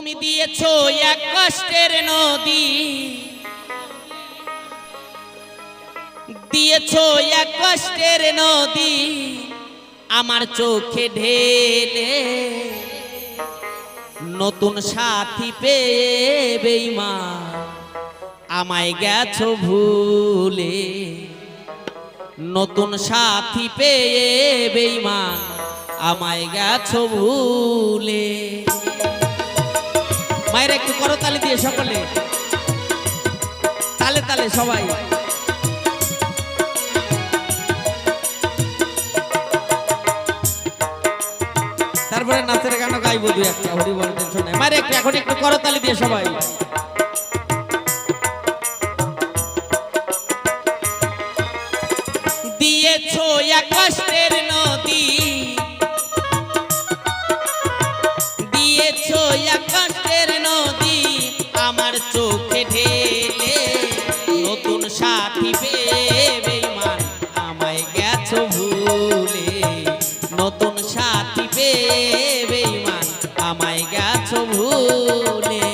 তুমি দিয়েছো এক কষ্টের নদী, দিয়েছো এক কষ্টের নদী আমার চোখে ঢেলে। নতুন সাথী পেয়ে বেঈমান আমায় গেছো ভুলে। নতুন সাথী পেয়ে বেঈমান আমায় গেছো ভুলে। মায়ের একটু করতালি দিয়ে সকলে তালে তালে সবাই। তারপরে নাচের গান গাইবো দুই একটা, হরি বল টেনশন নাই। মায়ের একটু এখন একটু করতালি দিয়ে সবাই। দিয়েছো এক কষ্টের নদী, দিয়েছো এক কষ্টের নদী আমার চোখে ঢেলে। নতুন সাথী পেয়ে বেঈমান আমায় গেছো ভুলে। নতুন সাথী পেয়ে বেঈমান আমায় গেছো ভুলে।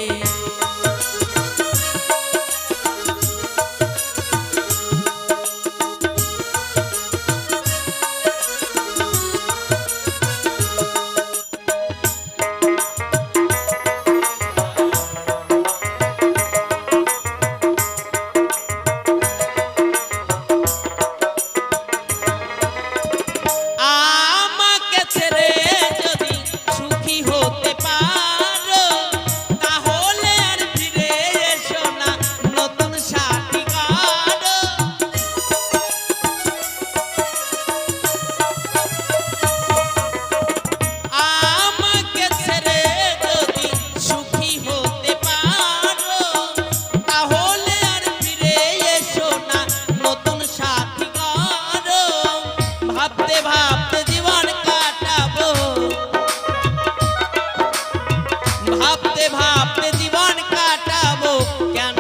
ভাবতে ভাবতে জীবন কাটাবো কেন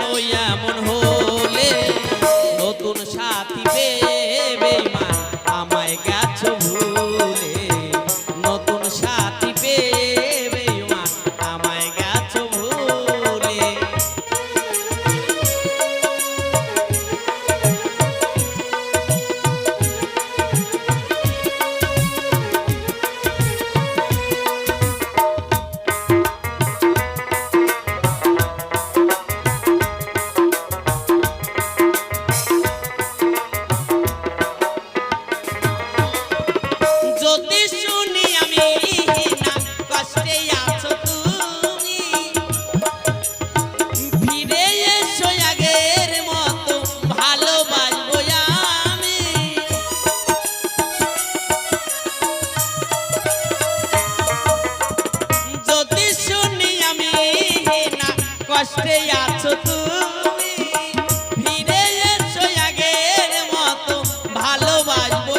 এমন হলে। নতুন সাথী পেয়ে বেঈমান আমায় গেছো ভুলে। নতুন সাথী পেয়ে বেঈমান আমায় গেছো ভুলে। যদি শুনি আমি না কষ্টে আছো তুমি, ফিরে এসো আগের মতো ভালোবাসবো আমি। যদি শুনি আমি না কষ্টে আছো তুমি, ফিরে এসো আগের মতো ভালোবাসবো।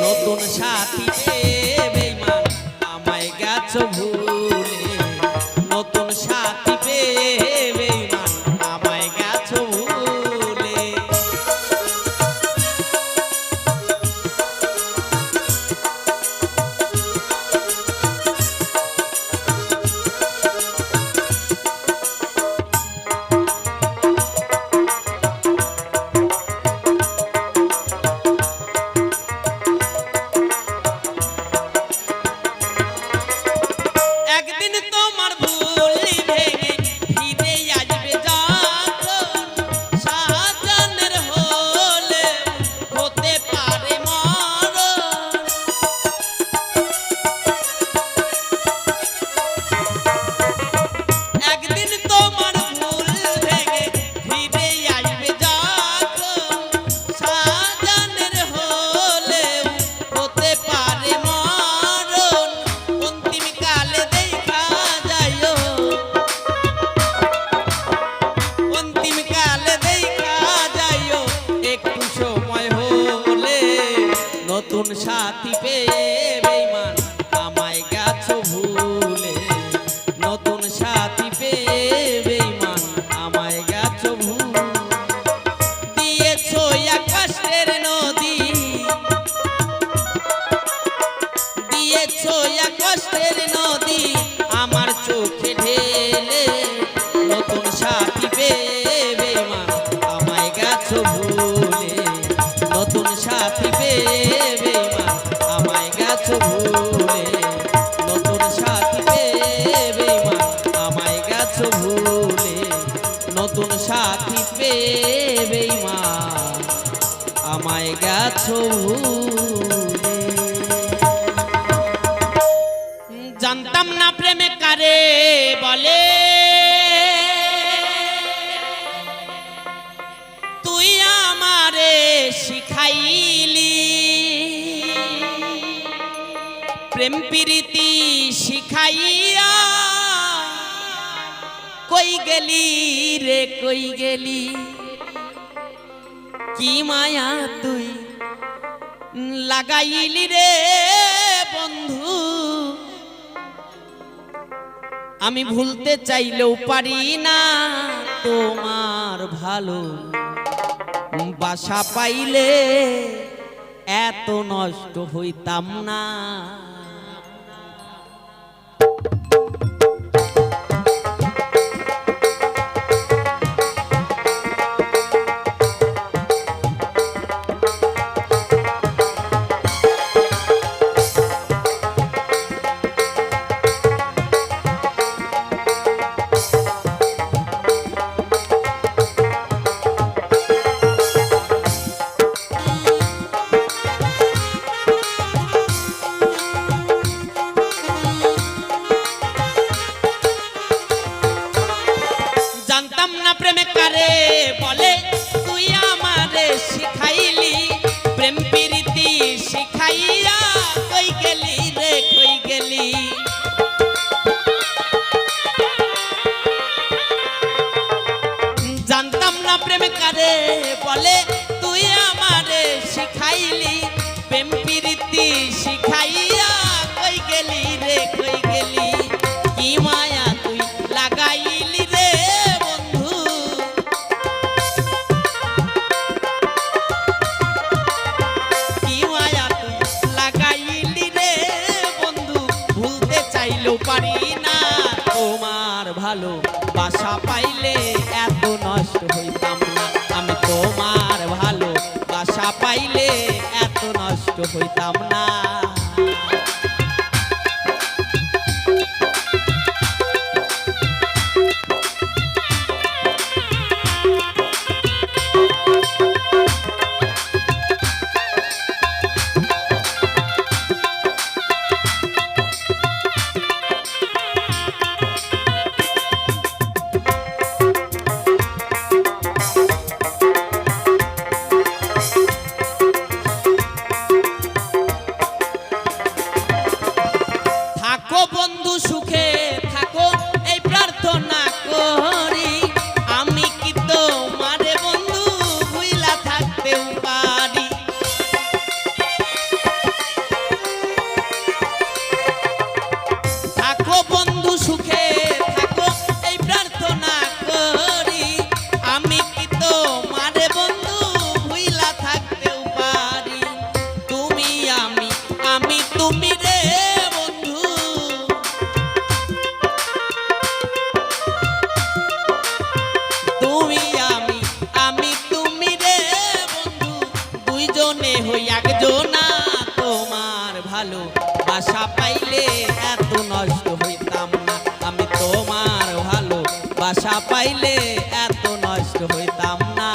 নতুন সাথী পেয়ে বেঈমান আমায় গেছো ভুলে। নতুন সাথী পেয়ে বেঈমান আমায় গেছো ভুলে। একদিন তোমার ভুলি ভেঙে ফিরে আসবে যখন, শাহজাহানের হলে হতে পারে মরণ। একদিন তোমার ভুল ভেঙে ফিরে আসবে যখন, শাহজাহানের হলে হতে পারে মরণ। অন্তিম কালে দেখা যাইও, অন্তিম কালে দেখা যাইও একটু সময় হলে। নতুন সাথী পেয়ে বেঈমান আমায় গেছো ভুলে। নতুন সাথী পেয়ে বেঈমান আমায় নদী আমার চোখে ঢেলে নতুন সাথী পেয়ে বেঈমান আমায় গেছো ভুলে নতুন সাথী পেয়ে বেঈমান আমায় গেছো ভুলে নতুন সাথী পেয়ে বেঈমান আমায় গেছো ভুলে নতুন সাথী পেয়ে বেঈমান আমায় গেছো ভুলে জানতাম না প্রেমে কারে বলে তুই আমারে শিখাইলি প্রেম প্রীতি শিখাইয়া কই গেলি রে কই গেলি কি মায়া তুই লাগাইলি রে বন্ধু আমি ভুলতে চাইলেও পারি না তোমার ভালো বাসা পাইলে এত নষ্ট হইতাম না জানতাম না প্রেমে কারে বলে তুই আমারে শিখাইলি প্রেম প্রীতি শিখাইয়া কই গেলি রে কই গেলি জানতাম না প্রেমে কারে বলে তুই আমারে শিখাইলি প্রেম প্রীতি শিখাইয়া কই গেলি রে কই গেলি কি মায়া তুই লাগাইলি রে বন্ধু কি মায়া তুই লাগাইলি রে বন্ধু ভুলতে চাইলেও পারি না তোমার ভালো বাসা পাইলে এত নষ্ট হইতাম না আমি তোমার ভালো বাসা পাইলে এত নষ্ট হইতাম না থাকো বন্ধু সুখে থাকো এই প্রার্থনা করি আমি কি তোমারে বন্ধু ভুইলা থাকতেও পারি থাকো বন্ধু সুখে থাকো এই প্রার্থনা করি আমি কি তোমারে বন্ধু ভুইলা থাকতেও পারি তুমি আমি তুমি রে তুমি আমি তুমি রে বন্ধু দুইজনে হই একজনা তোমার ভালো বাসা পাইলে এত নষ্ট হইতাম না আমি তোমার ভালো বাসা পাইলে এত নষ্ট হইতাম না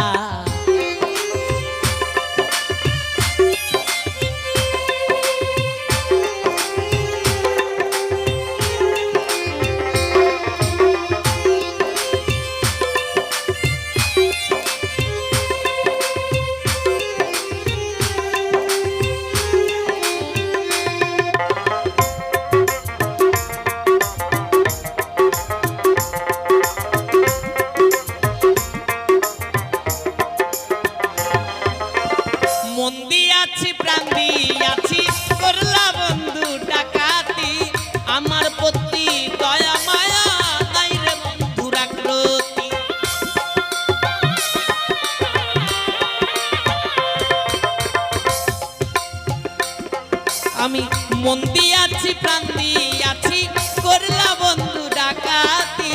আমি মন দিয়াছি প্রাণ দিয়াছি করলা বন্ধু ডাকাতি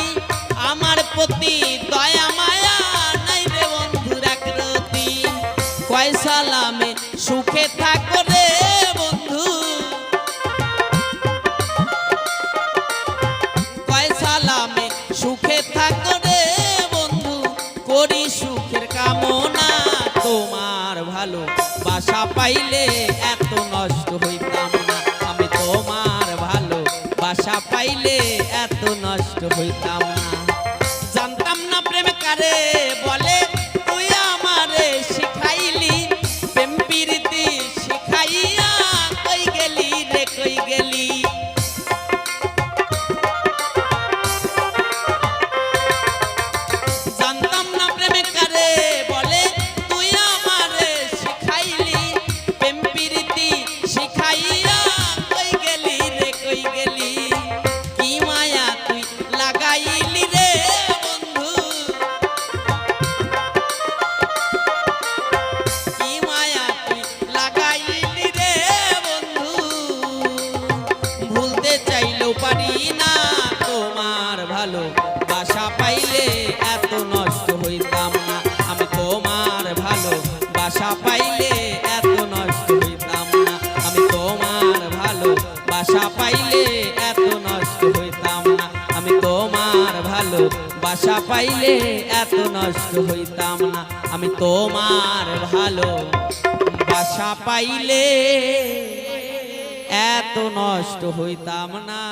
আমার প্রতি দয়া মায়া নাই রে বন্ধু রাখরতি কয় সালামে সুখে থাকো রে বন্ধু কয় সালামে সুখে থাকো রে বন্ধু করি সুখের কামনা তোমার ভালো বাসা পাইলে এত নষ্ট হইতাম না আমি তোমার ভালো বাসা পাইলে এত নষ্ট হইতাম না জানতাম না প্রেম কারে বলে তুই আমারে শিখাইলি প্রেম প্রীতি শিখাইয়া কই গেলি রে কই গেলি জানতাম না প্রেম কারে বলে তুই আমারে শিখাইলি প্রেম প্রীতি শিখাইয়া কই গেলি রে কই গেলি কি মায়া তুই লাগাইলি রে বন্ধু কি মায়া তুই লাগাইলি রে বন্ধু ভুলতে চাইলেও পারি না তোমার ভালো বাসা পাইলে এত নষ্ট হইতাম না আমি তোমার ভালো বাসা পাইলে এত নষ্ট হইতাম না আমি তোমার ভালো বাসা পাইলে এত নষ্ট হইতাম না আমি তোমার ভালো বাসা পাইলে এত নষ্ট হইতাম না আমি তোমার ভালো বাসা পাইলে এত নষ্ট হইতাম না।